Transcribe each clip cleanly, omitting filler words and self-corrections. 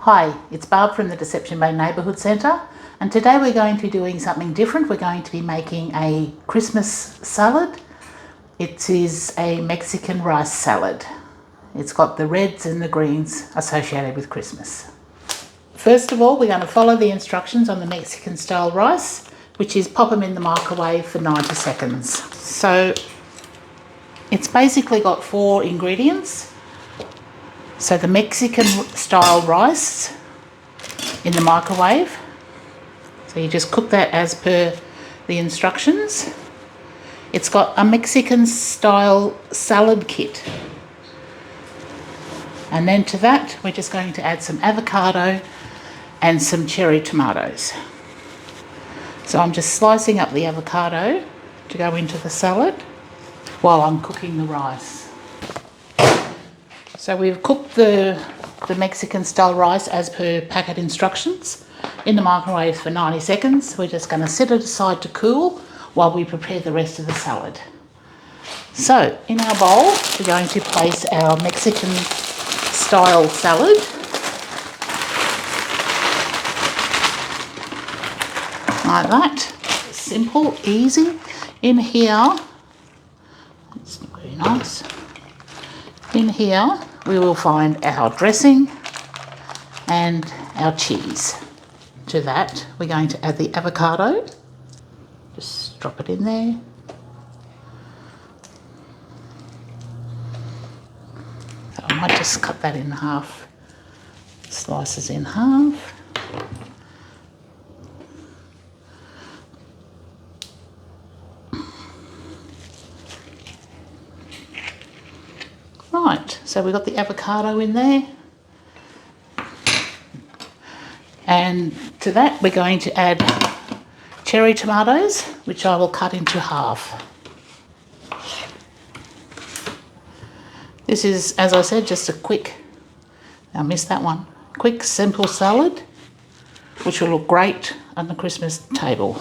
Hi, it's Barb from the Deception Bay Neighbourhood Centre, and today we're going to be doing something different. We're going to be making a Christmas salad. It is a Mexican rice salad. It's got the reds and the greens associated with Christmas. First of all, we're going to follow the instructions on the Mexican style rice, which is pop them in the microwave for 90 seconds. So it's basically got 4 ingredients. So the Mexican style rice in the microwave. So you just cook that as per the instructions. It's got a Mexican style salad kit. And then to that, we're just going to add some avocado and some cherry tomatoes. So I'm just slicing up the avocado to go into the salad while I'm cooking the rice. So we've cooked the Mexican style rice as per packet instructions in the microwave for 90 seconds. We're just going to set it aside to cool while we prepare the rest of the salad. So in our bowl, we're going to place our Mexican style salad. Like that. Simple, easy. In here, it's not very nice. In here, we will find our dressing and our cheese. To that, we're going to add the avocado. Just drop it in there. So I might just cut that in half, slices in half. Right, so we've got the avocado in there. And to that we're going to add cherry tomatoes, which I will cut into half. This is, as I said, just a quick, I missed that one, quick simple salad, which will look great on the Christmas table.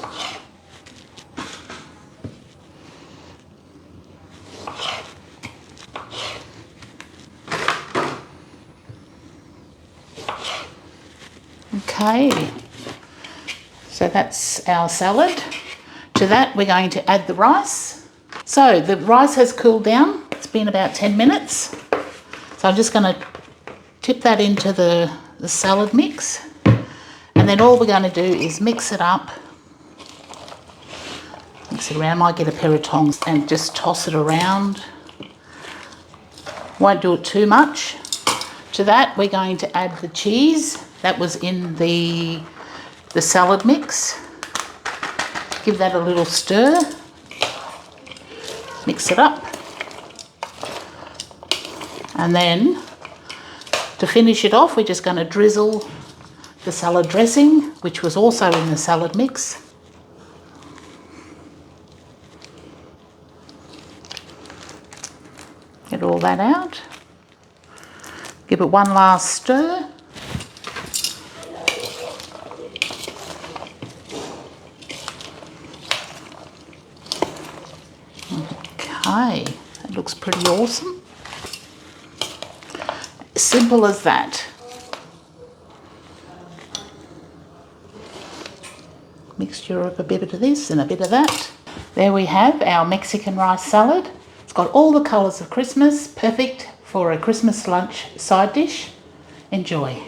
Okay, so that's our salad. To that we're going to add the rice. So the rice has cooled down. It's been about 10 minutes. So I'm just going to tip that into the salad mix. And then all we're going to do is mix it up. Mix it around. Might get a pair of tongs and just toss it around. Won't do it too much. To that we're going to add the cheese that was in the salad mix. Give that a little stir. Mix it up. And then to finish it off, we're just going to drizzle the salad dressing, which was also in the salad mix. Get all that out. Give it one last stir. Okay, that looks pretty awesome. Simple as that. Mixture of a bit of this and a bit of that. There we have our Mexican rice salad. It's got all the colours of Christmas, perfect for a Christmas lunch side dish. Enjoy.